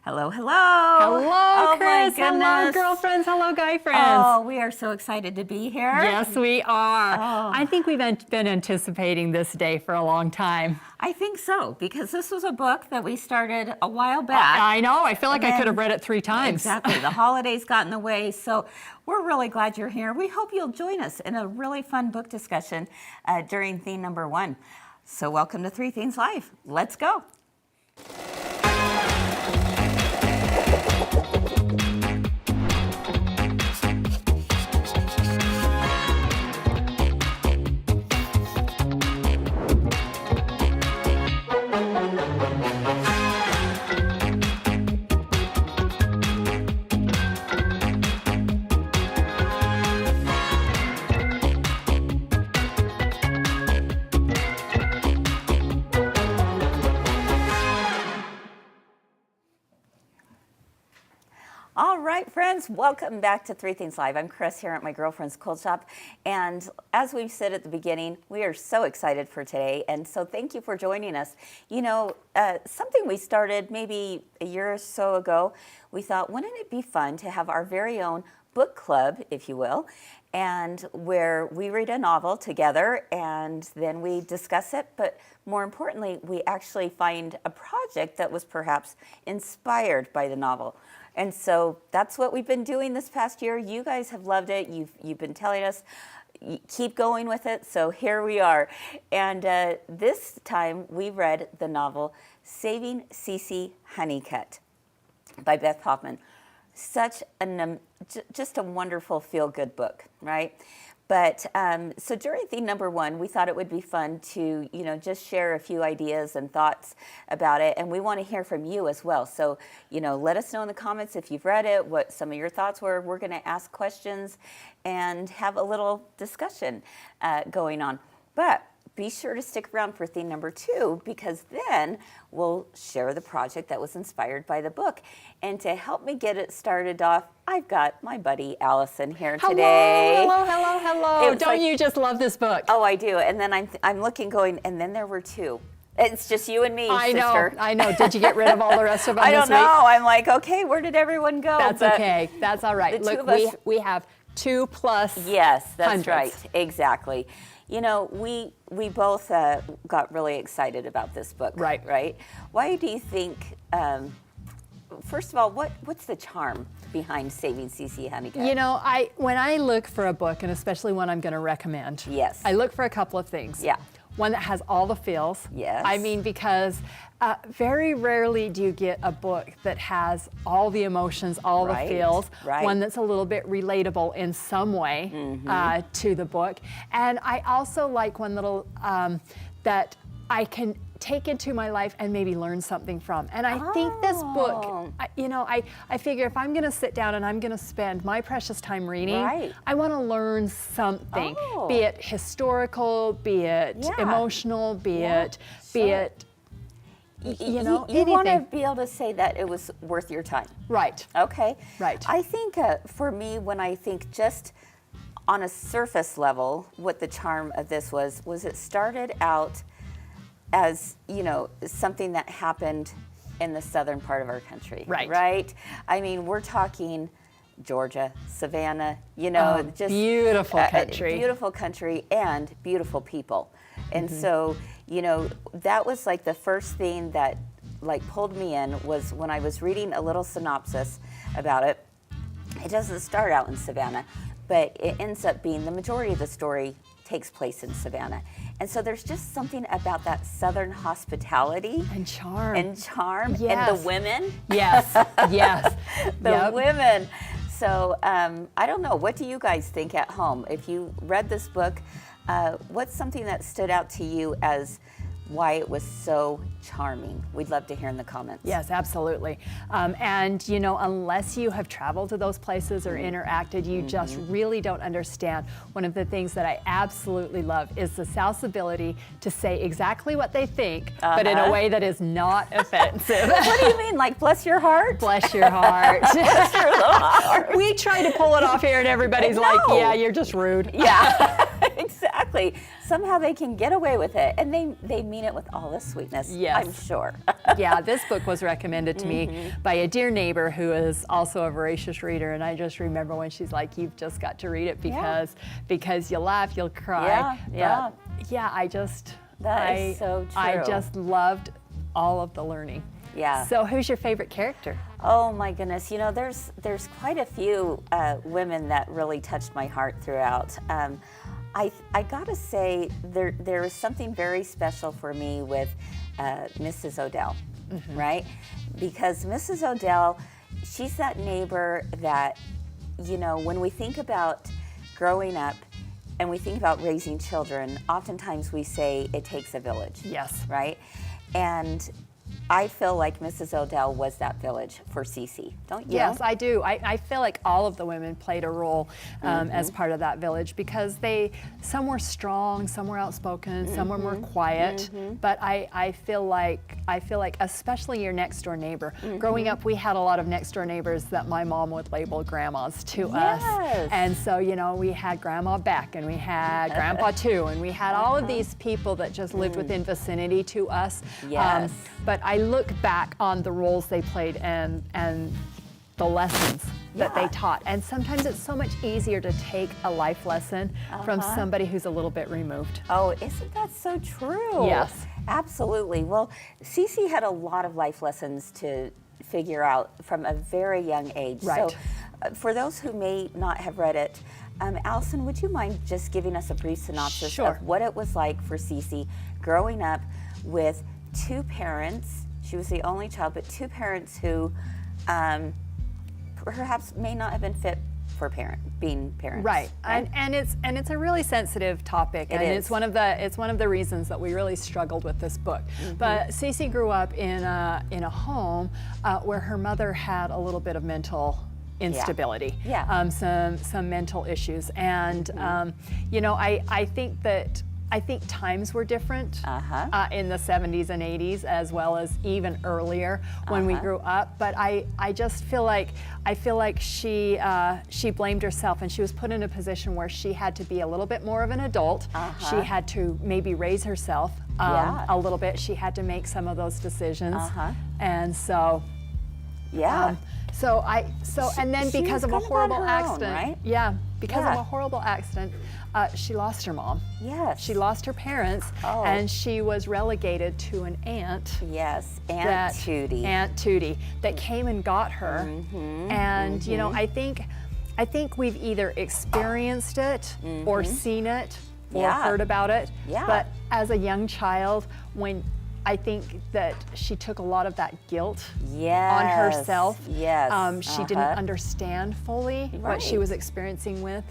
Hello, hello. Hello, Kris. Hello, girlfriends. Hello, guy friends. Oh, we are so excited to be here. Yes, we are. Oh. I think we've been anticipating this day for a long time. I think so, because this was a book that we started a while back. I know. I feel like I could have read it 3 times. Exactly. The holidays got in the way, so we're really glad you're here. We hope you'll join us in a really fun book discussion during theme number 1. So welcome to 3 Things Live. Let's go. All right, friends, welcome back to 3 Things Live. I'm Kris here at my girlfriend's quilt shop, and as we've said at the beginning, we are so excited for today, and so thank you for joining us. You know, something we started maybe a year or so ago, we thought, wouldn't it be fun to have our very own book club, if you will, and where we read a novel together and then we discuss it, but more importantly, we actually find a project that was perhaps inspired by the novel. And so that's what we've been doing this past year. You guys have loved it. You've been telling us, keep going with it. So here we are. And this time we read the novel Saving CeeCee Honeycutt by Beth Hoffman. Such just a wonderful feel-good book, right? But so during theme number 1, we thought it would be fun to, just share a few ideas and thoughts about it. And we want to hear from you as well. So, let us know in the comments if you've read it, what some of your thoughts were. We're going to ask questions and have a little discussion going on. But be sure to stick around for theme number 2, because then we'll share the project that was inspired by the book. And to help me get it started off, I've got my buddy Allison here today. Hello. Don't you just love this book? Oh, I do. And then I'm looking going, and then there were 2. It's just you and me, sister. I know. Did you get rid of all the rest of them I don't this week? know. I'm like, okay, where did everyone go? That's okay. That's all right. Look, we have 2+ Yes, that's hundreds. right. Exactly. We both got really excited about this book. Right? Why do you think, first of all, what's the charm behind Saving CeeCee Honeycutt? When I look for a book, and especially one I'm going to recommend, yes, I look for a couple of things. Yeah. One that has all the feels. Yes. I mean, because very rarely do you get a book that has all the emotions, all the feels. Right. One that's a little bit relatable in some way to the book. And I also like one little that I can take into my life and maybe learn something from. And I think this book, I figure if I'm going to sit down and I'm going to spend my precious time reading, I want to learn something, be it historical, be it emotional, be it you anything. want to be able to say that it was worth your time. Right. Okay. Right. I think for me, when I think just on a surface level, what the charm of this was it started out as, something that happened in the southern part of our country. Right? I mean, we're talking Georgia, Savannah, just beautiful country. Beautiful country and beautiful people. And so, that was like the first thing that pulled me in was when I was reading a little synopsis about it. It doesn't start out in Savannah, but it ends up being the majority of the story takes place in Savannah. And so there's just something about that southern hospitality and charm and the women. Yes. The women. So I don't know, what do you guys think at home? If you read this book, what's something that stood out to you as why it was so charming? We'd love to hear in the comments. Yes, absolutely. And unless you have traveled to those places or interacted, you just really don't understand. One of the things that I absolutely love is the South's ability to say exactly what they think, but in a way that is not offensive. What do you mean? Like, bless your heart? Bless your heart. Bless your little heart. We try to pull it off here and everybody's like, yeah, you're just rude. Yeah, exactly. Exactly. Somehow they can get away with it, and they mean it with all the sweetness, Yes. I'm sure. Yeah, this book was recommended to me by a dear neighbor who is also a voracious reader, and I just remember when she's like, "You've just got to read it because you'll laugh, you'll cry." Yeah. That is so true. I just loved all of the learning. Yeah. So who's your favorite character? Oh my goodness, you know, there's quite a few women that really touched my heart throughout. I gotta say, there is something very special for me with Mrs. Odell, right? Because Mrs. Odell, she's that neighbor that, you know, when we think about growing up and we think about raising children, oftentimes we say it takes a village. Yes. Right? And I feel like Mrs. Odell was that village for CeeCee, don't you? Yes, I do. I feel like all of the women played a role as part of that village because some were strong, some were outspoken, some were more quiet. But I feel like especially your next door neighbor. Growing up, we had a lot of next door neighbors that my mom would label grandmas to us. And so, you know, we had Grandma Beck and we had Grandpa too, and we had all of these people that just lived within vicinity to us. Yes. But I look back on the roles they played and the lessons that they taught. And sometimes it's so much easier to take a life lesson from somebody who's a little bit removed. Oh, isn't that so true? Yes. Absolutely. Well, CeeCee had a lot of life lessons to figure out from a very young age. Right. So for those who may not have read it, Allison, would you mind just giving us a brief synopsis Sure. of what it was like for CeeCee growing up with two parents? She was the only child, but two parents who perhaps may not have been fit for being parents. Right, and it's a really sensitive topic, and it's one of the reasons that we really struggled with this book. But CeeCee grew up in a home where her mother had a little bit of mental instability, some mental issues, and you know, I think times were different in the 70s and 80s, as well as even earlier when we grew up. But I just feel like she blamed herself, and she was put in a position where she had to be a little bit more of an adult. She had to maybe raise herself a little bit. She had to make some of those decisions, and so. And then because of a horrible accident, because of a horrible accident, she lost her mom. Yes. She lost her parents, and she was relegated to an aunt. Yes, Aunt Tootie, that came and got her. And you know, I think we've either experienced it or seen it or heard about it. But as a young child, I think that she took a lot of that guilt on herself. She didn't understand fully what she was experiencing with.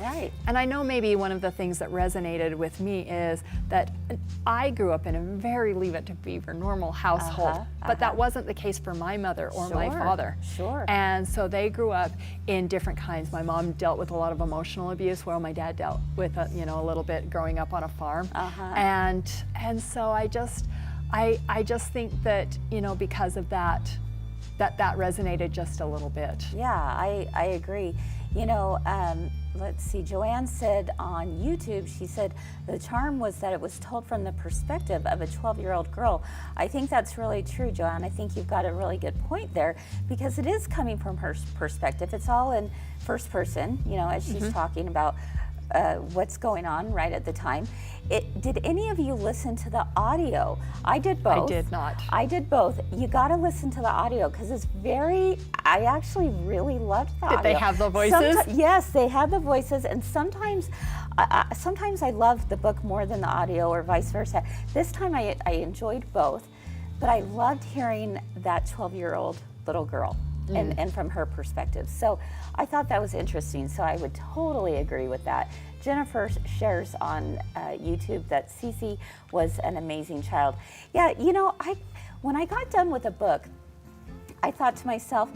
And I know maybe one of the things that resonated with me is that I grew up in a very Leave It to Beaver normal household, but that wasn't the case for my mother or my father. And so they grew up in different kinds. My mom dealt with a lot of emotional abuse, while my dad dealt with a little bit growing up on a farm. And so I just think that, you know, because of that resonated just a little bit. Yeah, I agree. You know, let's see, Joanne said on YouTube, she said, the charm was that it was told from the perspective of a 12-year-old girl. I think that's really true, Joanne. I think you've got a really good point there, because it is coming from her perspective. It's all in first person, you know, as she's talking about what's going on right at the time. Did any of you listen to the audio? I did both. I did not. I did both. You got to listen to the audio because it's I actually really loved the audio. Did they have the voices? Yes, they had the voices, and sometimes I loved the book more than the audio, or vice versa. This time I enjoyed both, but I loved hearing that 12-year-old little girl. And from her perspective. So I thought that was interesting. So I would totally agree with that. Jennifer shares on YouTube that CeeCee was an amazing child. Yeah, you know, when I got done with the book, I thought to myself,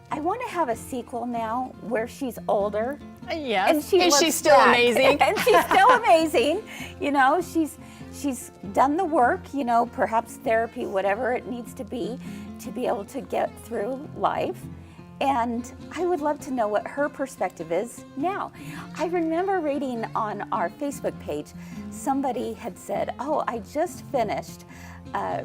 I want to have a sequel now where she's older. Yes, and she's still amazing. And she's still amazing. You know, she's done the work, you know, perhaps therapy, whatever it needs to be able to get through life. And I would love to know what her perspective is now. I remember reading on our Facebook page, somebody had said, oh, I just finished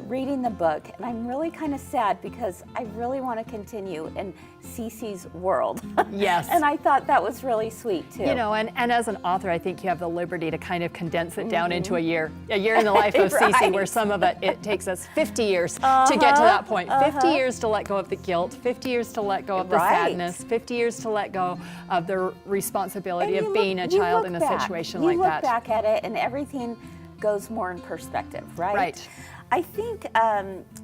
reading the book, and I'm really kind of sad because I really want to continue in CeeCee's world. Yes. And I thought that was really sweet too. You know, and as an author, I think you have the liberty to kind of condense it down into a year in the life of Right. CeeCee, where some of it takes us 50 years to get to that point. 50 years to let go of the guilt, 50 years to let go of the Right. sadness, 50 years to let go of the responsibility And of being a child in a back. situation you like look that. back at it and everything goes more in perspective, right? Right. I think,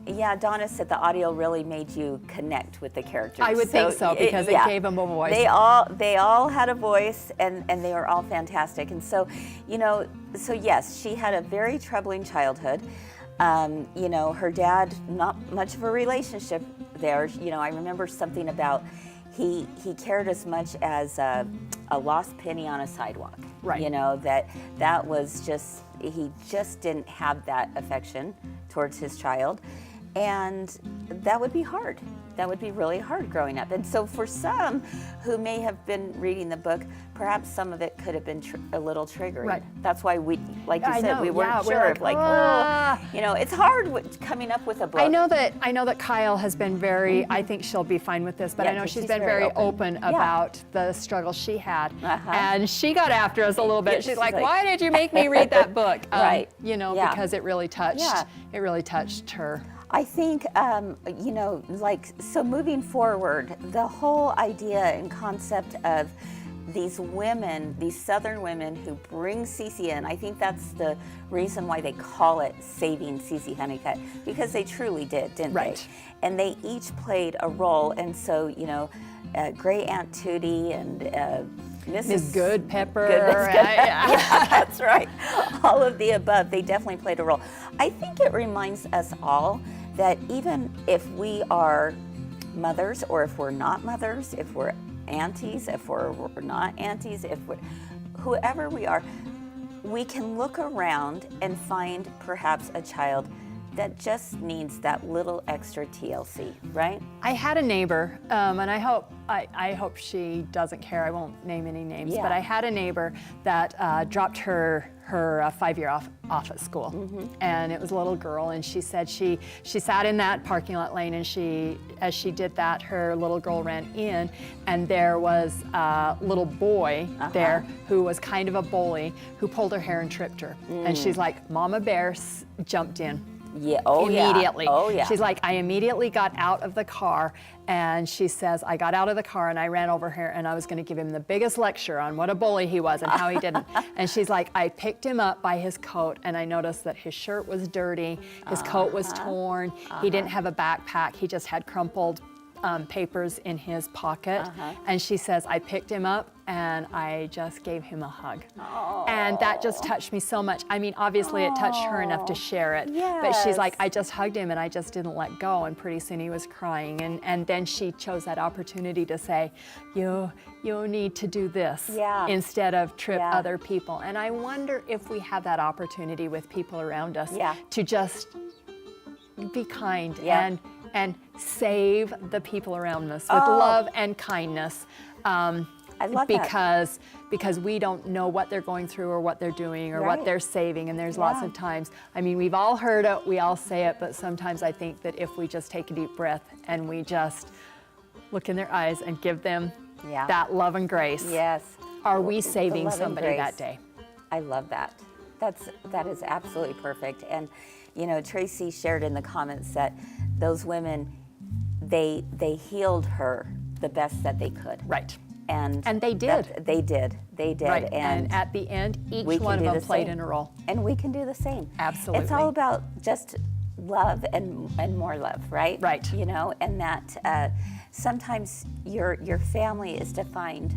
yeah, Donna said the audio really made you connect with the characters. I would think so, because it gave them a voice. They all had a voice, and they were all fantastic. And so, you know, so yes, she had a very troubling childhood. You know, her dad, not much of a relationship there. You know, I remember something about he cared as much as a lost penny on a sidewalk. Right. You know, that was just, he just didn't have that affection towards his child. And that would be hard. That would be really hard growing up. And so for some who may have been reading the book, perhaps some of it could have been a little triggering. Right. That's why we, like you I said, know, we weren't yeah, we're sure. like, oh, you know, it's hard coming up with a book. I know that Kyle has been very, I think she'll be fine with this, but Yeah, I know 'cause she's she's been very very open. open about the struggle she had. Uh-huh. And she got after us a little bit. Yeah, she's she's like, like- why did you make me read that book? Right. You know, Yeah. because it really touched, Yeah. it really touched her. I think, you know, like, so moving forward, the whole idea and concept of these women, these Southern women who bring CeeCee in, I think that's the reason why they call it Saving CeeCee Honeycutt, because they truly did, didn't Right. they? And they each played a role, and so, you know, Great Aunt Tootie and Ms. Good Pepper. Yeah, that's right. All of the above, they definitely played a role. I think it reminds us all that even if we are mothers, or if we're not mothers, if we're aunties, if we're not aunties, if we're whoever we are, we can look around and find perhaps a child that just needs that little extra TLC, right? I had a neighbor, and I hope she doesn't care. I won't name any names, Yeah. but I had a neighbor that dropped her 5-year off at school, and it was a little girl. And she said she sat in that parking lot lane, and as she did that, her little girl ran in, and there was a little boy there who was kind of a bully, who pulled her hair and tripped her. And she's like, Mama Bear jumped in. Yeah. Oh, Immediately. Yeah. Oh, yeah. She's like, I immediately got out of the car, and she says, I got out of the car and I ran over here and I was going to give him the biggest lecture on what a bully he was and how he didn't. And she's like, I picked him up by his coat, and I noticed that his shirt was dirty, his coat was torn, he didn't have a backpack, he just had crumpled papers in his pocket. And she says, I picked him up and I just gave him a hug. And that just touched me so much. I mean, obviously it touched her enough to share it, but she's like, I just hugged him and I just didn't let go, and pretty soon he was crying. And then she chose that opportunity to say, you need to do this instead of trip other people. And I wonder if we have that opportunity with people around us to just be kind and save the people around us with love and kindness. I love that. Because we don't know what they're going through or what they're doing or what they're saving. And there's lots of times, I mean, we've all heard it, we all say it, but sometimes I think that if we just take a deep breath and we just look in their eyes and give them that love and grace, are we saving somebody that day? I love that. That is absolutely perfect. And you know, Tracy shared in the comments that those women, they healed her the best that they could. Right. And they did. They did. Right. And at the end, each one of them played in a role. And we can do the same. Absolutely. It's all about just love and more love, right? Right. You know, and that sometimes your family is defined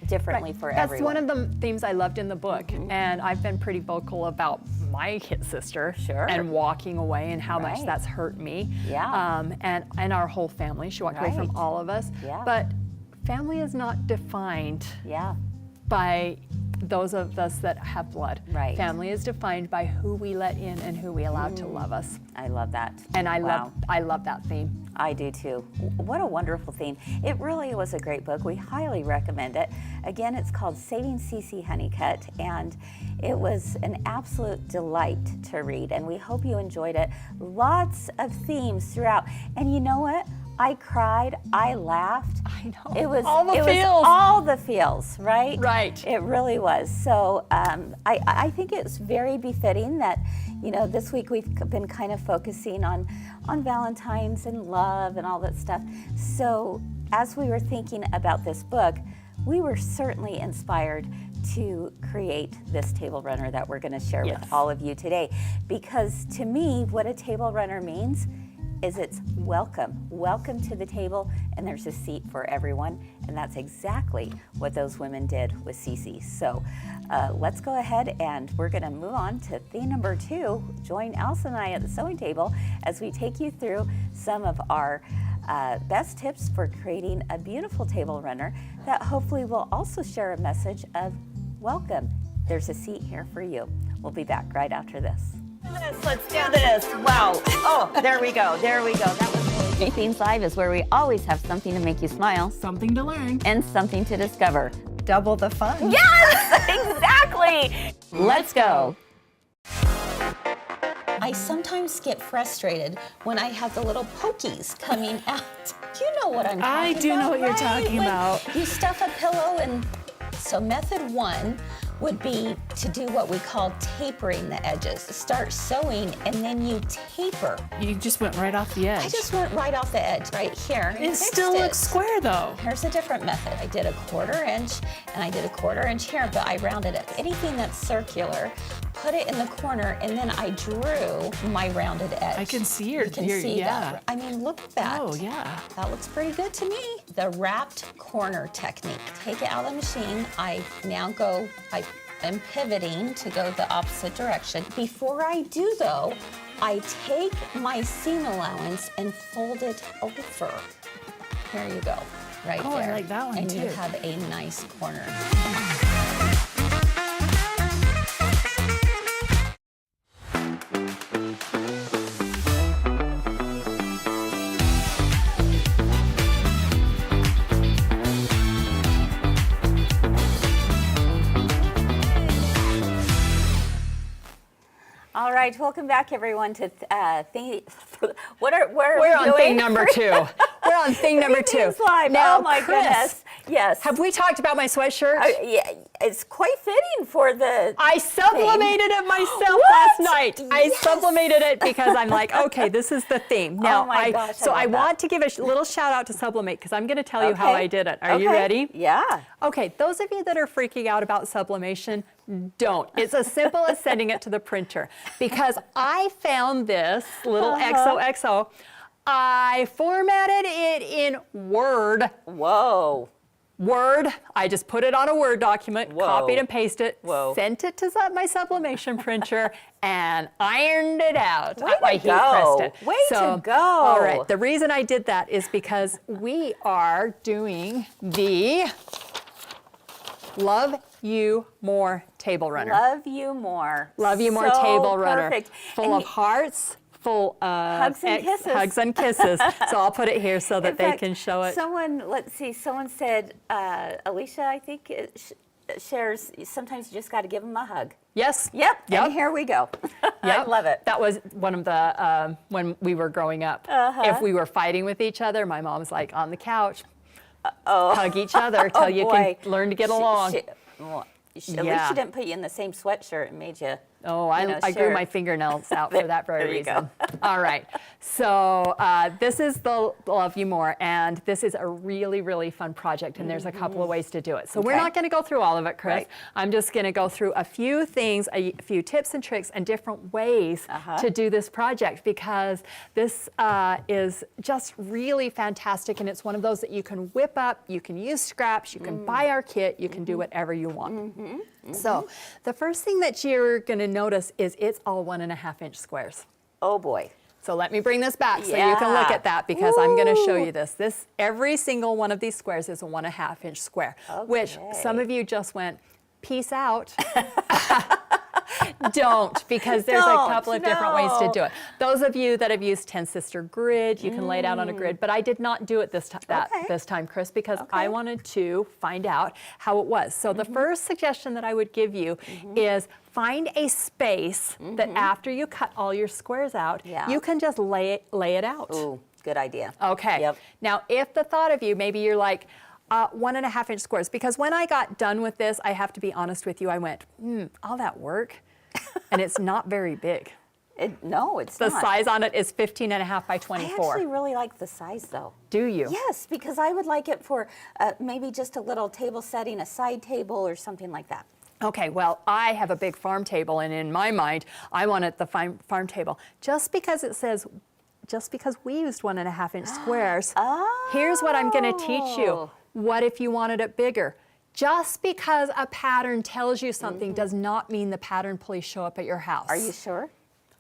differently for everyone. That's one of the themes I loved in the book, and I've been pretty vocal about my kid sister and walking away and how much that's hurt me. And our whole family. She walked away from all of us. But family is not defined by those of us that have blood. Right. Family is defined by who we let in and who we allow to love us. I love that. And I Wow. love that theme. I do too. What a wonderful theme. It really was a great book. We highly recommend it. Again, it's called Saving CeeCee Honeycutt, and it was an absolute delight to read, and we hope you enjoyed it. Lots of themes throughout. And you know what? I cried, I laughed. I know. It was all the it feels. Was all the feels, right? Right. It really was. So I think it's very befitting that, you know, this week we've been kind of focusing on Valentine's and love and all that stuff. So as we were thinking about this book, we were certainly inspired to create this table runner that we're going to share Yes. with all of you today. Because to me, what a table runner means is it's welcome. Welcome to the table, and there's a seat for everyone. And that's exactly what those women did with CeeCee. So let's go ahead, and we're gonna move on to theme number 2. Join Allison and I at the sewing table as we take you through some of our best tips for creating a beautiful table runner that hopefully will also share a message of welcome. There's a seat here for you. We'll be back right after this. Let's do this. Wow. Oh, there we go. There we go. That was really Three Themes Live is where we always have something to make you smile Something to learn. and something to discover. Double the fun. Yes, exactly. Let's go. I sometimes get frustrated when I have the little pokies coming out. Do you know what I'm talking about? I do know what you're talking When about. You stuff a pillow and so method 1 would be to do what we call tapering the edges. Start sewing and then you taper. You just went right off the edge. I just went right off the edge right here. and It fixed still it. looks square though. Here's a different method. I did a 1/4 inch and I did a 1/4 inch here, but I rounded it. Anything that's circular, put it in the corner, and then I drew my rounded edge. I can see You can see yeah. that. I mean, look at that. Oh yeah. That looks pretty good to me. The wrapped corner technique. Take it out of the machine. I am pivoting to go the opposite direction. Before I do though, I take my seam allowance and fold it over. Here you go, right Oh, I there. like that one, and you too. have a nice corner. All right, welcome back, everyone, to we're We're on doing thing number 2. We're on thing number 2. Themes Live. Now, Oh my Kris, goodness. Yes. have we talked about my sweatshirt? Yeah, it's quite fitting for the. I sublimated it myself What? last night. I Yes. sublimated it because I'm like, okay, this is the theme. Now, Oh my gosh, so I I love that. want to give a little shout out to Sublimate because I'm going to tell you how Okay. I did it. Are you Okay. ready? Yeah. Okay, those of you that are freaking out about sublimation, don't. It's as simple as sending it to the printer because I found this little XOXO. I formatted it in Word. Whoa. I just put it on a Word document, Whoa. copied and pasted, Whoa. sent it to my sublimation printer, and ironed it out. Way I to heat go. pressed it. Way to go. All right, the reason I did that is because we are doing the Love You More Table Runner. Love You More. Love You More So Table Runner. Perfect. Full And of hearts, full of Hugs and kisses. Hugs and kisses. So I'll put it here so that in they fact, can show it. Let's see, someone said, Alicia, I think, shares, sometimes you just got to give them a hug. Yes. Yep. Yep. And here we go. I Yep. love it. That was one of the, when we were growing up. If we were fighting with each other, my mom's like, on the couch, hug each other till you boy. can learn to get along. At least Yeah. she didn't put you in the same sweatshirt and made you. Oh, I grew share. my fingernails out for that very There you reason. All right. So this is the Love You More, and this is a really, really fun project, and there's a couple of ways to do it. So we're Okay. not going to go through all of it, Kris. Right. I'm just going to go through a few things, a few tips and tricks, and different ways to do this project because this is just really fantastic, and it's one of those that you can whip up, you can use scraps, you can buy our kit, you can do whatever you want. So the first thing that you're going to notice is it's all 1.5 inch squares. Oh boy. So let me bring this back so you can look Yeah. at that because I'm going to show Ooh. you every single one of these squares is a 1.5 inch square, which some of you just went, peace out. Don't, because there's a couple of different ways to do it. Those of you that have used 10 sister grid, you can lay it out on a grid, but I did not do it this time, Kris, because I wanted to find out how it was. So the first suggestion that I would give you is find a space that after you cut all your squares out, you can just lay it out. Ooh, good idea. Okay. Yep. Now, if the thought of you, maybe you're like, 1.5 inch squares, because when I got done with this, I have to be honest with you, I went, all that work, and it's not very big. No, it's The not. size on it is 15.5 by 24. I actually really like the size, though. Do you? Yes, because I would like it for maybe just a little table setting, a side table or something like that. Okay, well, I have a big farm table, and in my mind, I want it the farm table. Just because it says, just because we used 1.5 inch squares, here's what I'm going to teach you. What if you wanted it bigger? Just because a pattern tells you something does not mean the pattern please show up at your house. Are you sure?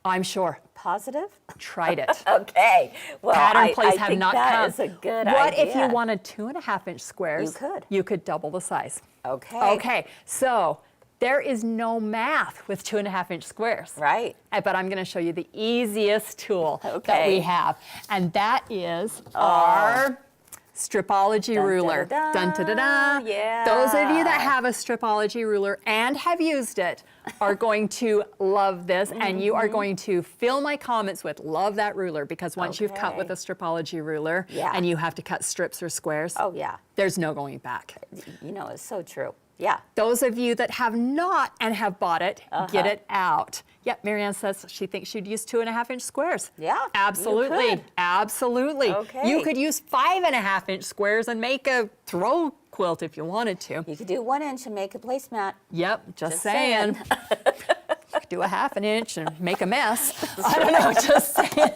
I'm sure. Positive? Tried it. Okay. Well, Pattern please I have think not that come. is a good What idea. if you wanted 2.5 inch squares? You could. You could double the size. Okay. Okay, so there is no math with 2.5 inch squares. Right. But I'm going to show you the easiest tool that Okay. we have, and that is our Stripology Ruler. dun, Dun, da, da, da. Yeah. Those of you that have a Stripology Ruler and have used it are going to love this, and you are going to fill my comments with love that ruler, because once you've cut Okay. with a Stripology Ruler and you have to cut strips or squares, Oh, yeah. there's no going back. You know, it's so true. Yeah. Those of you that have not and have bought it, get it out. Yep, Marianne says she thinks she'd use 2.5 inch squares. Yeah, you absolutely, could. absolutely. Okay. You could use 5.5 inch squares and make a throw quilt if you wanted to. You could do 1 inch and make a placemat. Yep, just saying. saying. You could do a 1/2 inch and make a mess. I don't know, just saying.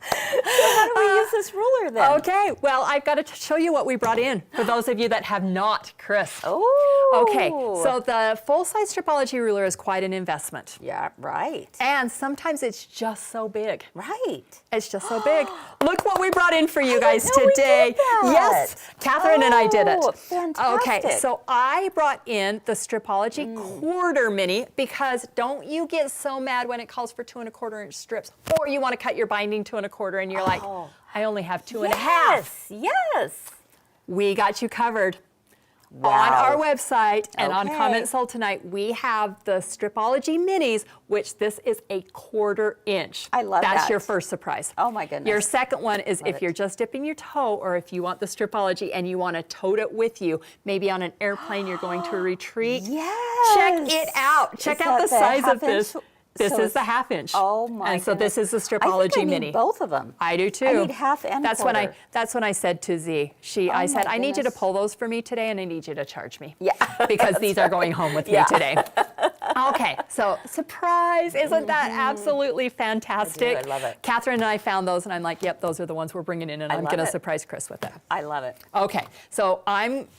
How do we use this ruler then? Okay, well, I've got to show you what we brought in for those of you that have not, Kris. Oh. Okay, so the full-size Stripology Ruler is quite an investment. Yeah, right. And sometimes it's just so big. Right. It's just so big. Look what we brought in for you guys didn't know we today. did that. Yes, Catherine and I did it. Oh, fantastic. Okay, so I brought in the Stripology Quarter Mini, because don't you get so mad when it calls for 2.25 inch strips, or you want to cut your binding 2.25 and you're like, I only have 2.5. Yes, yes. We got you covered. Wow. On our website and on Okay. Comment Sold Tonight, we have the Stripology Minis, which this is a 1/4 inch. I love That's that. your first surprise. Oh my goodness. Your second one is if it. you're just dipping your toe, or if you want the Stripology and you want to tote it with you, maybe on an airplane you're going to a retreat. Yes. Check it out. Check Is out the that size of 1/2 this. inch? This So is the 1/2 inch. Oh my And so this is the Stripology I think I Mini. need both of them. I do too. I need 1/2 and that's 1/4. That's when I said to Z. I my said, I need you to goodness. pull those for me today, and I need you to charge me. Yeah. Because these are going home with me today. Okay, so surprise! Isn't that absolutely fantastic? I love it. Catherine and I found those, and I'm like, yep, those are the ones we're bringing in, and I'm love going to it. surprise Kris with it. I love it. Okay, so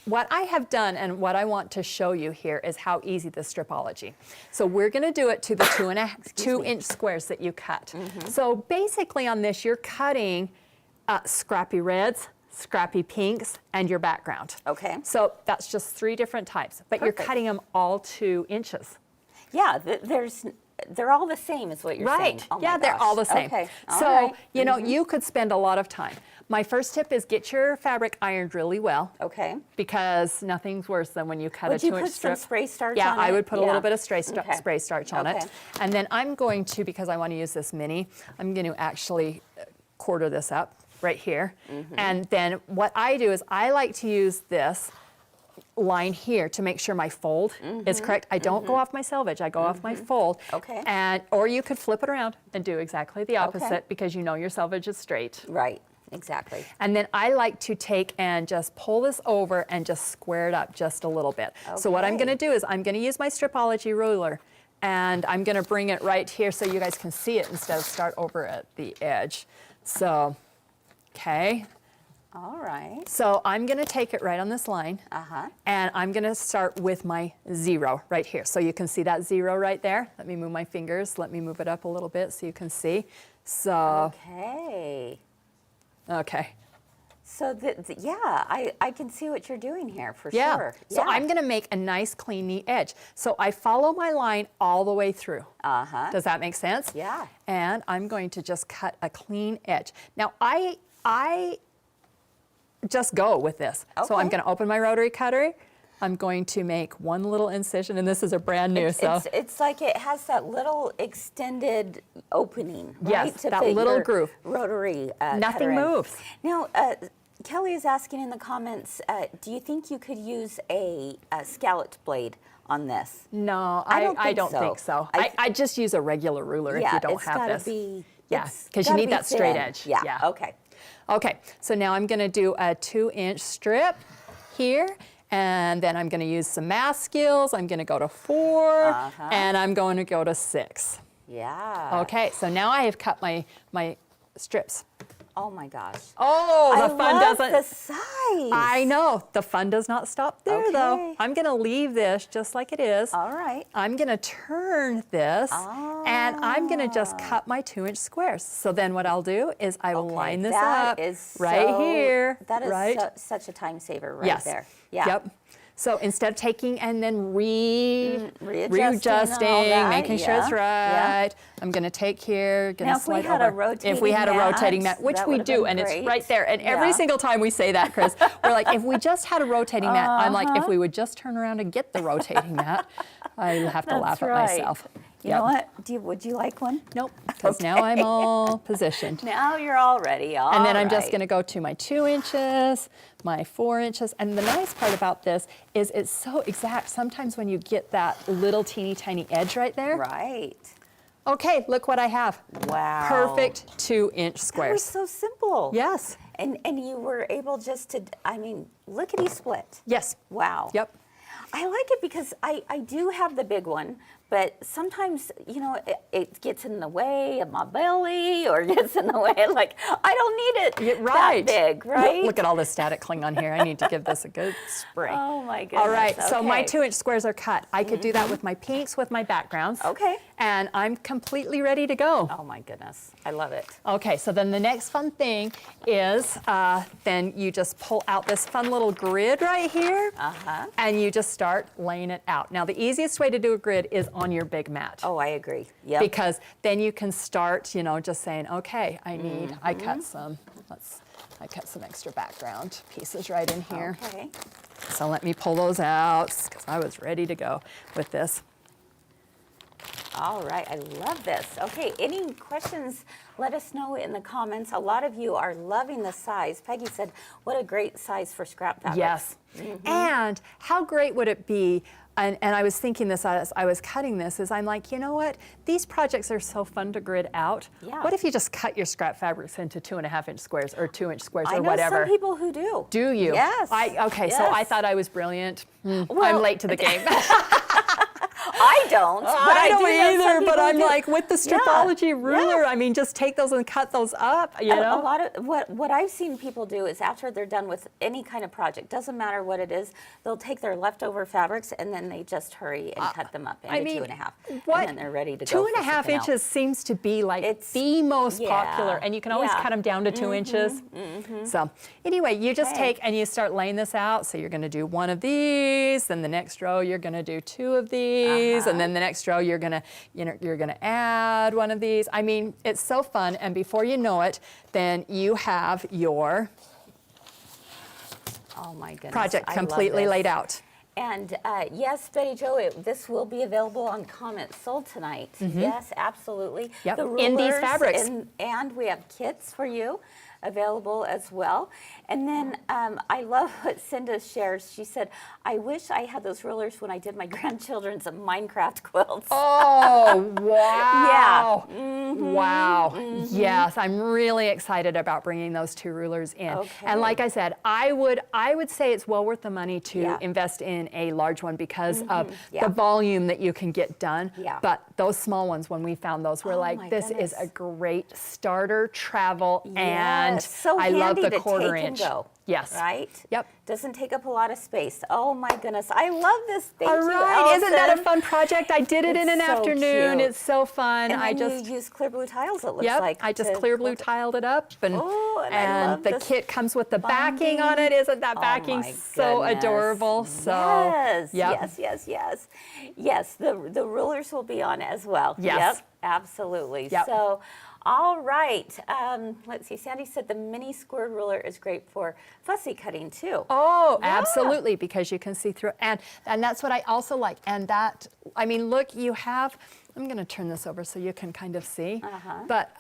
what I have done and what I want to show you here is how easy the Stripology. So we're going to do it to the 2 inch squares that you cut. So basically on this, you're cutting scrappy reds, scrappy pinks, and your background. Okay. So that's just 3 different types, but you're Perfect. cutting them all 2 inches. Yeah, they're all the same is what you're saying. Right. Oh my yeah, they're gosh. all the same. Okay. All So, right. you know, you could spend a lot of time. My first tip is get your fabric ironed really well. Okay. Because nothing's worse than when you cut Would a you 2 inch put some strip. spray starch Yeah, on I it? would put a little Yeah. bit of spray Okay. starch on Okay. it. And then I'm going to, because I want to use this mini, I'm going to actually quarter this up right here. And then what I do is I like to use this line here to make sure my fold is correct. I don't go off my selvage, I go off my fold. Okay. Or you could flip it around and do exactly the opposite, because you know your selvage is straight. Right. Exactly. And then I like to take and just pull this over and just square it up just a little bit. So what I'm Okay. going to do is I'm going to use my Stripology ruler, and I'm going to bring it right here so you guys can see it instead of start over at the edge. So, okay. All right. So I'm going to take it right on this line, Uh-huh. and I'm going to start with my 0 right here. So you can see that 0 right there. Let me move my fingers. Let me move it up a little bit so you can see. So, Okay. okay. So yeah, I can see what you're doing here for Yeah. sure. So I'm going to make a nice, clean, neat edge. So I follow my line all the way through. Uh-huh. Does that make sense? Yeah. And I'm going to just cut a clean edge. Now I just go with this. So I'm Okay. going to open my rotary cutter. I'm going to make one little incision, and this is a brand new. It's like it has that little extended opening, right? Yes, to that fit little your groove. Rotary. Nothing cutter in. moves. Now, Kelly is asking in the comments, do you think you could use a scalloped blade on this? No, I I don't don't think so. think so. I just use a regular ruler if you don't it's have gotta this. Be, Yeah, it's 'cause you gotta need be that straight thin. edge. Yeah. Yeah. Okay. Okay, so now I'm going to do a 2-inch strip here, and then I'm going to use some math skills. I'm going to go to 4, and I'm going to go to 6. Yeah. Okay, so now I have cut my strips. Oh my gosh. Oh, the I fun love doesn't. the size. I know, the fun does not stop there though. Okay. I'm going to leave this just like it is. All right. I'm going to turn this, and I'm going to just cut my 2-inch squares. So then what I'll do is I will Okay, line this that up is right so- here. That is right? such a time saver right Yes. there. Yeah. Yep. So instead of taking and then readjusting and all readjusting, that, making sure it's yeah. right, I'm going to take here, going Now, to if we slide had a over. rotating If we had a mat, rotating mat, which that we would've do, been and great. it's right there. And every Yeah. single time we say that, Chris, we're like, if we just had a rotating mat, I'm like, if we would just turn around and get the rotating mat, I have to laugh at right. myself. You know what? Would you like one? Nope, because now I'm all positioned. Now you're all ready. And then I'm just going to go to my 2 inches, my 4 inches. And the nice part about this is it's so exact. Sometimes when you get that little teeny tiny edge right there. Right. Okay, look what I have. Wow. Perfect 2-inch That was squares. so simple. Yes. And you were able just to, I mean, lickety split. Yes. Wow. Yep. I like it because I do have the big one, but sometimes, you know, it gets in the way of my belly or gets in the way, like, I don't need it Right. that big, right? Look at all this static cling on here. I need to give this a good spray. Oh my goodness. All right, so my Okay. 2-inch squares are cut. I could do that with my pinks, with my backgrounds. Okay. And I'm completely ready to go. Oh my goodness. I love it. Okay, so then the next fun thing is then you just pull out this fun little grid right here, and you just start laying it out. Now, the easiest way to do a grid is on your big mat. Oh, I agree. Yeah. Because then you can start, you know, just saying, okay, I cut some extra background pieces right in here. Okay. So let me pull those out because I was ready to go with this. All right, I love this. Okay, any questions, let us know in the comments. A lot of you are loving the size. Peggy said, what a great size for scrap fabric. Yes. And how great would it be, and I was thinking this as I was cutting this, is I'm like, you know what? These projects are so fun to grid out. Yeah. What if you just cut your scrap fabrics into 2.5-inch squares or 2-inch squares I or know whatever? some people who do. Do you? Yes. Okay, so I Yes. thought I was brilliant. I'm Well, late to the game. I don't, but I don't do know some either, but people I'm who do. like, with the Stripology Ruler, I mean, just take those and cut those up, you A know? lot of what I've seen people do is after they're done with any kind of project, doesn't matter what it is, they'll take their leftover fabrics and then they just hurry and cut them up into I mean, 2.5, what? and then they're ready to go. 2.5 for something inches else. seems to be like It's- the most yeah, popular, and you can always yeah. cut them down to 2 inches. So anyway, you just Okay. take and you start laying this out. So you're going to do one of these, then the next row you're going to do 2 of these, and then the next row you're going to add one of these. I mean, it's so fun, and before you know it, then you have your Oh my goodness. project I love completely this. laid out. And yes, Betty Jo, this will be available on Comment Sold tonight. Yes, absolutely. Yep, The in these rulers fabrics. and we have kits for you available as well. And then I love what Cinda shares. She said, I wish I had those rulers when I did my grandchildren's Minecraft quilts. Oh, wow. Yeah. Wow. Yes, I'm really excited about bringing those 2 rulers in. Okay. And like I said, I would say it's well worth the money to Yeah. invest in a large one because of Yeah. the volume that you can get done. Yeah. But those small ones, when we found those, we're Oh like, my this is goodness. a great starter travel, and Yes, so I love handy the to 1/4 take and inch. go. Yes. Right? Yep. Doesn't take up a lot of space. Oh my goodness, I love this. Thank All you, right, isn't that a Allison. fun project? I did it in It's an so afternoon. cute. It's so fun. And I then just you use clear blue tiles, it looks Yep, like. I just to clear blue quilt it. tiled it up, and Oh, and I love the this kit comes with the backing on it. binding. Isn't that Oh backing my so goodness. adorable? So yes, yep. yes. The rulers will be on as well. Yes. Yep, absolutely. Yep. So, all right. Let's see. Sandy said the mini square ruler is great for fussy cutting too. Oh, Yeah. absolutely, because you can see through, and that's what I also like. And that, I mean, look, you have. I'm going to turn this over so you can kind of see. But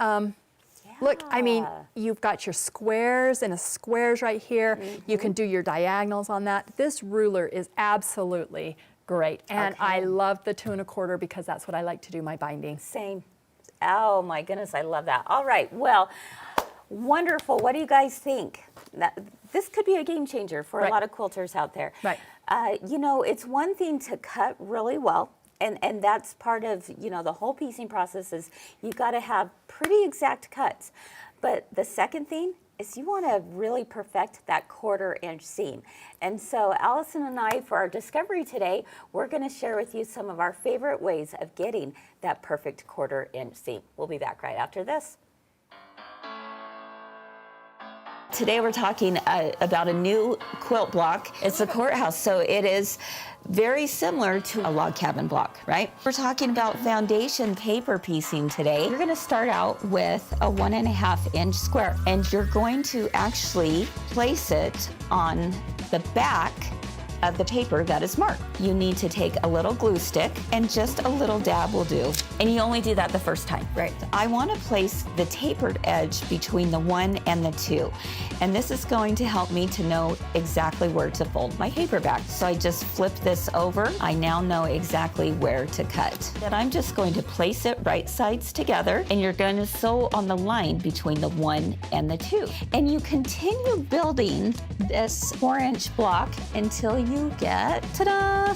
look, I mean, you've got your squares and squares right here. You can do your diagonals on that. This ruler is absolutely great, and I love the 2 1/4 because that's what I like to do my binding. Same. Oh my goodness, I love that. All right, well, wonderful. What do you guys think? This could be a game changer for a lot of quilters out there. Right. You know, it's one thing to cut really well, and that's part of, you know, the whole piecing process is you got to have pretty exact cuts. But the second thing is you want to really perfect that 1/4 inch seam. And so Allison and I, for our discovery today, we're going to share with you some of our favorite ways of getting that perfect 1/4 inch seam. We'll be back right after this. Today we're talking about a new quilt block. It's a courthouse, so it is very similar to a log cabin block, right? We're talking about foundation paper piecing today. You're gonna start out with a 1.5 inch square, and you're going to actually place it on the back of the paper that is marked. You need to take a little glue stick and just a little dab will do. And you only do that the first time. Right. I want to place the tapered edge between the 1 and the 2. And this is going to help me to know exactly where to fold my paper back. So I just flip this over. I now know exactly where to cut. And I'm just going to place it right sides together, and you're going to sew on the line between the 1 and the 2. And you continue building this 4-inch block until you get, ta-da!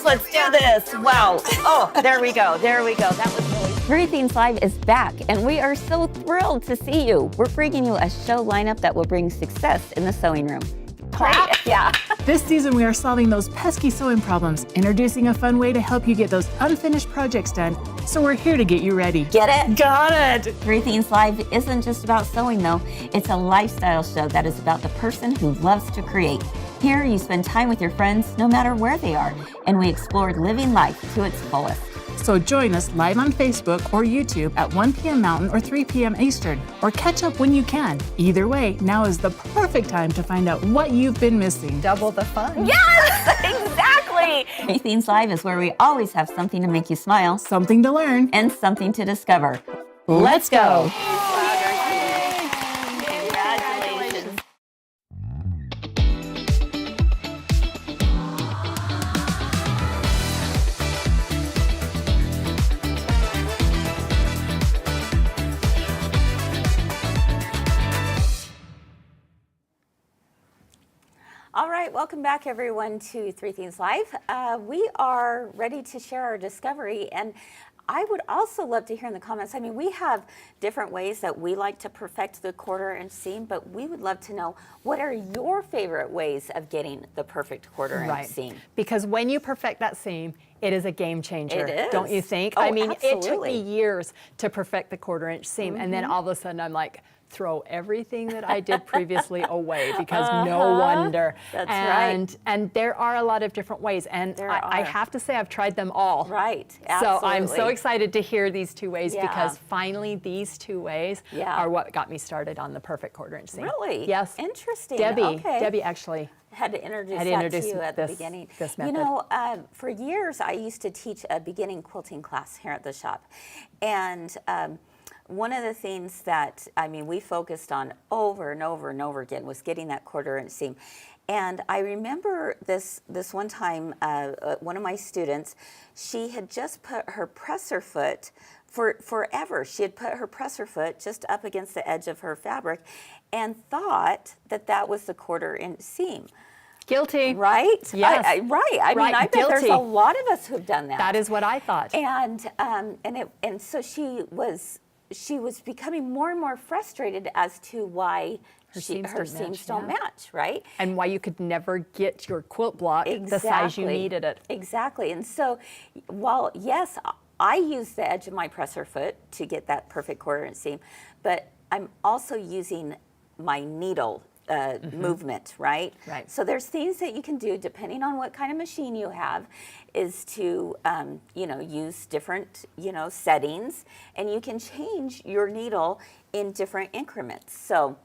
Let's do this. Wow. Oh, there we go. That was really. Three Themes Live is back, and we are so thrilled to see you. We're bringing you a show lineup that will bring success in the sewing room. Clap. Yeah. This season, we are solving those pesky sewing problems, introducing a fun way to help you get those unfinished projects done. So we're here to get you ready. Get it? Got it! Three Themes Live isn't just about sewing, though. It's a lifestyle show that is about the person who loves to create. Here, you spend time with your friends, no matter where they are, and we explore living life to its fullest. So join us live on Facebook or YouTube at 1 p.m. Mountain or 3 p.m. Eastern, or catch up when you can. Either way, now is the perfect time to find out what you've been missing. Double the fun. Yes, exactly. Three Themes Live is where we always have something to make you smile Something to learn. and something to discover. Let's go. Congratulations. All right, welcome back everyone to Three Themes Live. We are ready to share our discovery, and I would also love to hear in the comments. I mean, we have different ways that we like to perfect the 1/4 inch seam, but we would love to know, what are your favorite ways of getting the perfect 1/4 inch seam? Because when you perfect that seam, it is a game changer. It is. Don't you think? Oh, I mean, it took absolutely. me years to perfect the 1/4 inch seam, and then all of a sudden I'm like, throw everything that I did previously away, because no wonder. That's right. And there are a lot of different ways, and There I are. have to say I've tried them all. Right, So I'm so absolutely. excited to hear these two ways, Yeah. because finally these two ways Yeah. are what got me started on the perfect 1/4 inch seam. Really? Yes. Interesting. Debbie Okay. actually Had to introduce Had to that introduce to you at the this- beginning. this You method. know, for years I used to teach a beginning quilting class here at the shop, and one of the things that, I mean, we focused on over and over and over again was getting that 1/4 inch seam. And I remember this one time, one of my students, she had just put her presser foot, forever, she had put her presser foot just up against the edge of her fabric and thought that that was the 1/4 inch seam. Guilty. Right? Yes. Right. I mean, Right, I bet there's guilty. a lot of us who've done that. That is what I thought. And so she was becoming more and more frustrated as to why her seams don't match, right? And why you could never get your quilt block the size you needed it. Exactly. And so, while yes, I use the edge of my presser foot to get that perfect 1/4 inch seam, but I'm also using my needle movement, right? Right. So there's things that you can do depending on what kind of machine you have, is to use different settings, and you can change your needle in different increments. So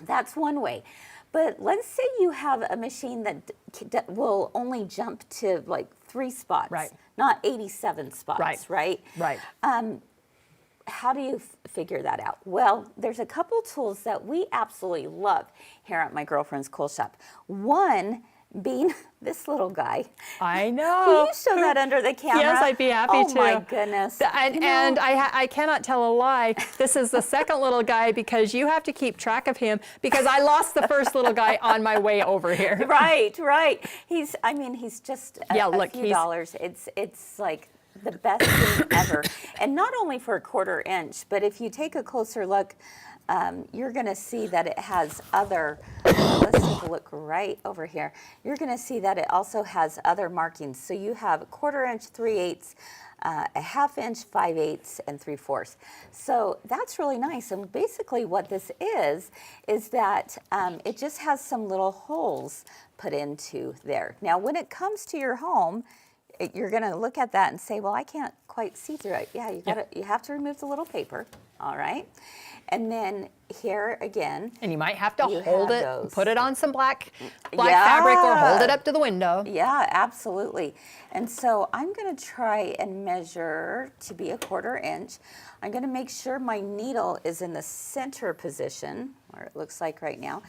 that's one way. But let's say you have a machine that will only jump to like 3 spots, Right. not 87 spots, right? Right. How do you figure that out? Well, there's a couple tools that we absolutely love here at my girlfriend's Quilt Shop. One being this little guy. I know. Will you show that under the camera? Yes, I'd be happy to. Oh my goodness. And I cannot tell a lie. This is the second little guy, because you have to keep track of him, because I lost the first little guy on my way over here. Right. He's just a few he's dollars. It's like the best thing ever. And not only for a 1/4 inch, but if you take a closer look, you're going to see that it has other, let's take a look right over here. You're going to see that it also has other markings. So you have a 1/4 inch, 3/8, a 1/2 inch, 5/8, and 3/4. So that's really nice. And basically what this is that it just has some little holes put into there. Now, when it comes to your home, you're going to look at that and say, well, I can't quite see through it. Yeah, you have to remove the little paper, all right? And then here again, and you might have to hold it, those. put it on some black fabric, or hold it up to the window. Yeah, absolutely. And so I'm going to try and measure to be a 1/4 inch. I'm going to make sure my needle is in the center position, where it looks like right now.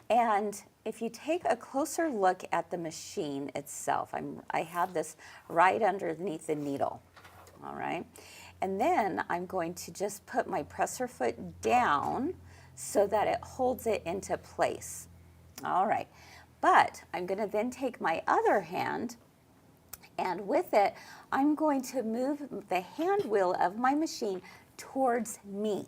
And if you take a closer look at the machine itself, I have this right underneath the needle, all right? And then I'm going to just put my presser foot down so that it holds it into place. All right, but I'm going to then take my other hand, and with it, I'm going to move the hand wheel of my machine towards me.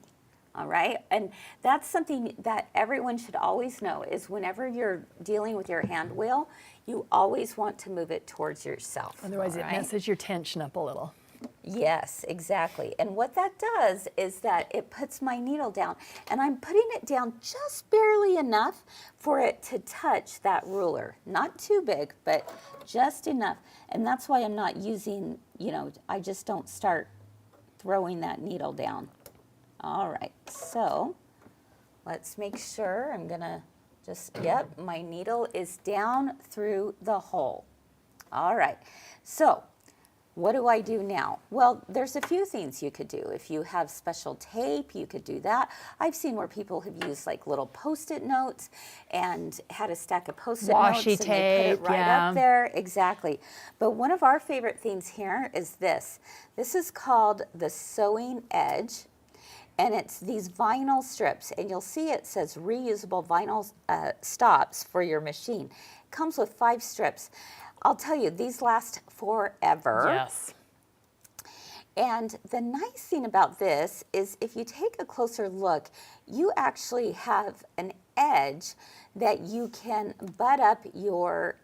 All right, and that's something that everyone should always know, is whenever you're dealing with your hand wheel, you always want to move it towards yourself. Otherwise, it messes your tension up a little. Yes, exactly. And what that does is that it puts my needle down, and I'm putting it down just barely enough for it to touch that ruler. Not too big, but just enough. And that's why I'm not using, I just don't start throwing that needle down. All right, so let's make sure. I'm gonna yep, my needle is down through the hole. All right, so what do I do now? Well, there's a few things you could do. If you have special tape, you could do that. I've seen where people have used like little Post-it notes and had a stack of Post-it notes and they put it right up there. Exactly. But one of our favorite things here is this. This is called the sewing edge. And it's these vinyl strips, and you'll see it says reusable vinyl stops for your machine. It comes with 5 strips. I'll tell you, these last forever. Yes. And the nice thing about this is if you take a closer look, you actually have an edge that you can butt up your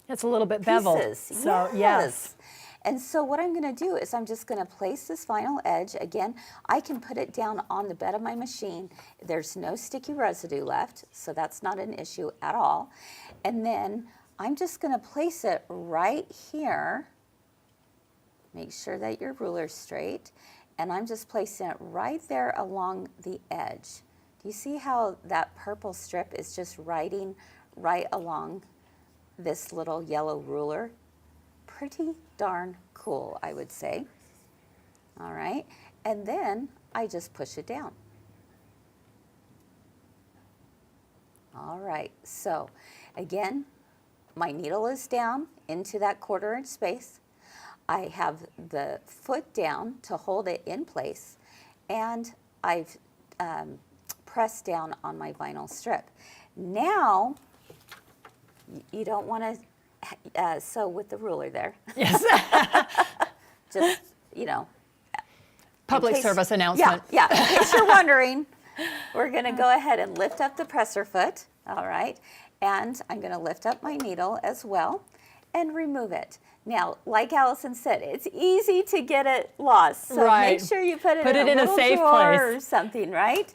It's a little bit beveled. pieces. So, yes. And so what I'm going to do is I'm just going to place this vinyl edge. Again, I can put it down on the bed of my machine. There's no sticky residue left, so that's not an issue at all. And then I'm just going to place it right here. Make sure that your ruler's straight. And I'm just placing it right there along the edge. Do you see how that purple strip is just riding right along this little yellow ruler? Pretty darn cool, I would say. All right, and then I just push it down. All right, so again, my needle is down into that 1/4 inch space. I have the foot down to hold it in place, and I've pressed down on my vinyl strip. Now, you don't want to sew with the ruler there. Yes. Just, you know. Public case- service announcement. Yeah, in case you're wondering, we're going to go ahead and lift up the presser foot, all right? And I'm going to lift up my needle as well and remove it. Now, like Allison said, it's easy to get it lost, so Right. make sure you put it Put in it in a little safe drawer place. or something, right?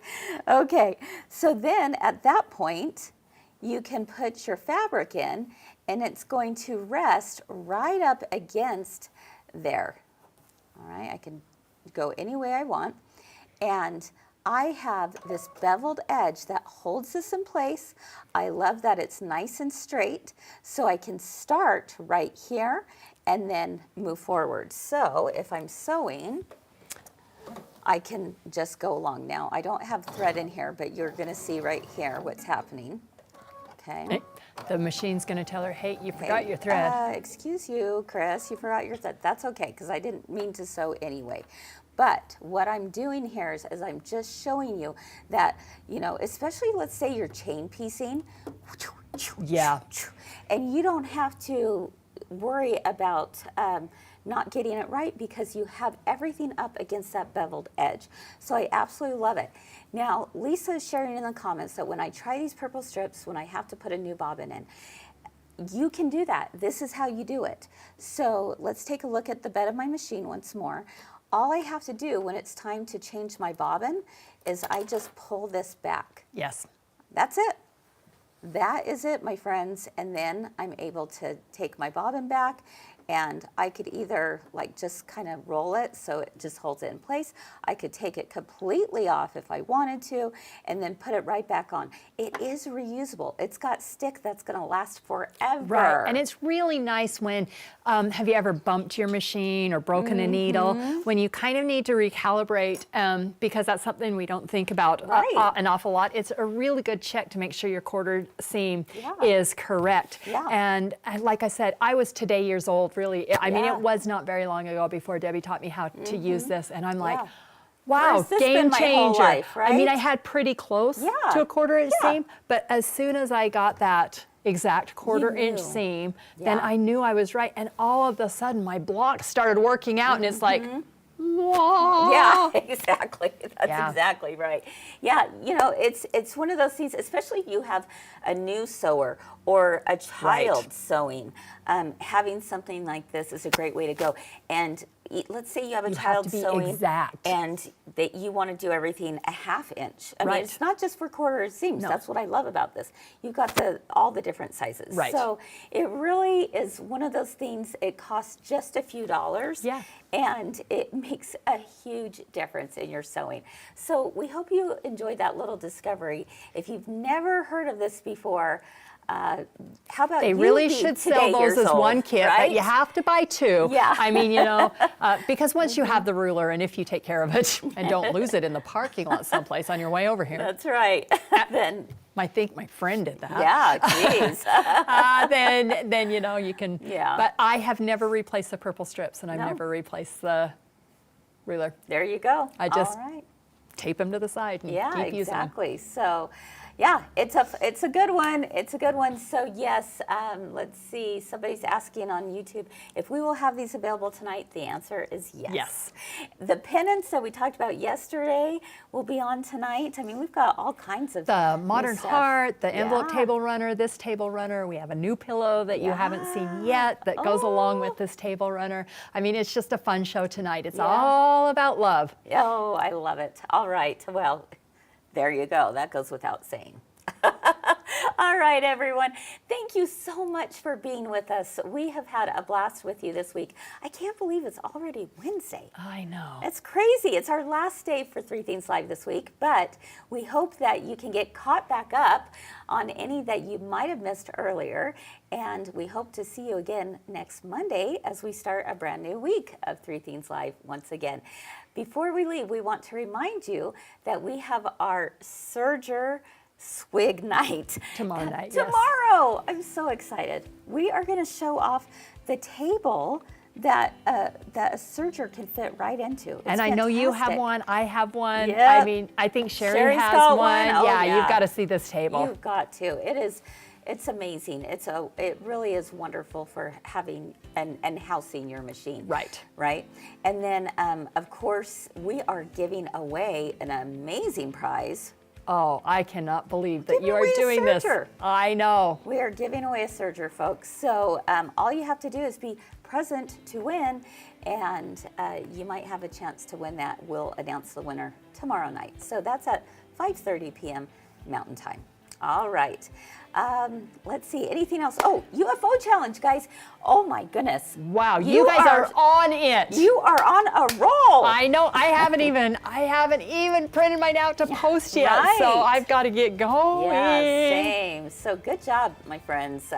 Okay, so then at that point, you can put your fabric in, and it's going to rest right up against there. All right, I can go any way I want. And I have this beveled edge that holds this in place. I love that it's nice and straight, so I can start right here and then move forward. So if I'm sewing, I can just go along. Now, I don't have thread in here, but you're gonna see right here what's happening. Okay. The machine's going to tell her, hey, you forgot your thread. Excuse you, Kris, you forgot your thread. That's okay, because I didn't mean to sew anyway. But what I'm doing here is I'm just showing you that, you know, especially let's say you're chain piecing. Yeah. And you don't have to worry about not getting it right because you have everything up against that beveled edge. So I absolutely love it. Now, Lisa is sharing in the comments that when I try these purple strips, when I have to put a new bobbin in, you can do that. This is how you do it. So let's take a look at the bed of my machine once more. All I have to do when it's time to change my bobbin is I just pull this back. Yes. That's it. That is it, my friends. And then I'm able to take my bobbin back, and I could either like just kind of roll it so it just holds it in place. I could take it completely off if I wanted to and then put it right back on. It is reusable. It's got stick that's going to last forever. Right, and it's really nice when, have you ever bumped your machine or broken a needle? When you kind of need to recalibrate, because that's something we don't think about Right. an awful lot. It's a really good check to make sure your quarter seam is correct. Yeah. And like I said, I was today years old, really. I mean, Yeah. it was not very long ago before Debbie taught me how to use this, and I'm like, Yeah. wow, Where's this game been my whole changer. life, I mean, right? I had pretty close Yeah. to a quarter inch Yeah. seam, but as soon as I got that exact quarter inch knew. seam, then Yeah. I knew I was right. And all of a sudden, my block started working out, and it's like, whoa. Yeah, exactly. That's Yeah. exactly right. Yeah, you know, it's one of those things, especially if you have a new sewer or a child sewing. Having something like this is a great way to go. And let's say you have a You have child to be sewing exact. and that you want to do everything a ½ inch. I mean, Right. it's not just for quarter seams. No. That's what I love about this. You've got all the different sizes. Right. So it really is one of those things. It costs just a few dollars. Yeah. And it makes a huge difference in your sewing. So we hope you enjoyed that little discovery. If you've never heard of this before, how about They you really be should today sell those years as old, one kit, right? but you have to buy two. Yeah. I mean, you know, because once you have the ruler, and if you take care of it and don't lose it in the parking lot someplace on your way over here, That's right. Then, I think my friend did that. yeah, geez. Then you know you can. Yeah. But I have never replaced the purple strips, and I've No. never replaced the ruler. There you go. I just All right. tape them to the side and Yeah, keep using them. exactly. So, yeah, it's a good one. It's a good one. So yes, let's see. Somebody's asking on YouTube if we will have these available tonight. The answer is yes. Yes. The pennants that we talked about yesterday will be on tonight. I mean, we've got all kinds of The new modern stuff. heart, the envelope Yeah. table runner, this table runner. We have a new pillow that you haven't seen yet that goes along with this table runner. I mean, it's just a fun show tonight. It's Yeah. all about love. Oh, I love it. All right. Well, there you go. That goes without saying. All right, everyone. Thank you so much for being with us. We have had a blast with you this week. I can't believe it's already Wednesday. I know. It's crazy. It's our last day for Three Things Live this week, but we hope that you can get caught back up on any that you might have missed earlier. And we hope to see you again next Monday as we start a brand new week of Three Things Live once again. Before we leave, we want to remind you that we have our Serger Swig Night. Tomorrow night, yes. Tomorrow! I'm so excited. We are going to show off the table that that a serger can fit right into. It's And I know you have fantastic. one, I have one. Yep. I mean, I think Sherry Sherry's has got one. one. Oh, yeah, yeah. you've got to see this table. You've got to. It's amazing. It really is wonderful for having and housing your machine. Right. Right. And then, of course, we are giving away an amazing prize. Oh, I cannot believe that Giving you are away a doing this. serger. I know. We are giving away a serger, folks. So all you have to do is be present to win, and you might have a chance to win that. We'll announce the winner tomorrow night. So that's at 5:30 p.m. Mountain Time. All right. Let's see. Anything else? Oh, UFO challenge, guys. Oh my goodness. Wow, you guys are on it. You are on a roll. I know. I haven't even printed mine out to post yet. Right. So I've got to get going. Yeah, same. So good job, my friends.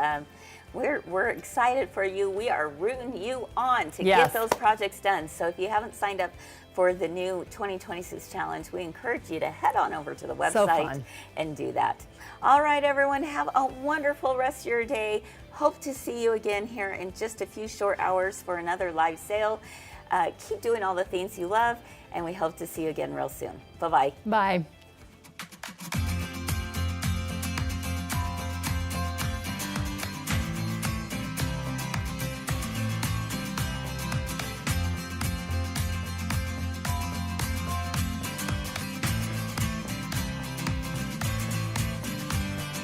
We're excited for you. We are rooting you on to Yes. get those projects done. So if you haven't signed up for the new 2026 challenge, we encourage you to head on over to the So website fun. and do that. All right, everyone, have a wonderful rest of your day. Hope to see you again here in just a few short hours for another live sale. Keep doing all the things you love, and we hope to see you again real soon. Bye-bye. Bye.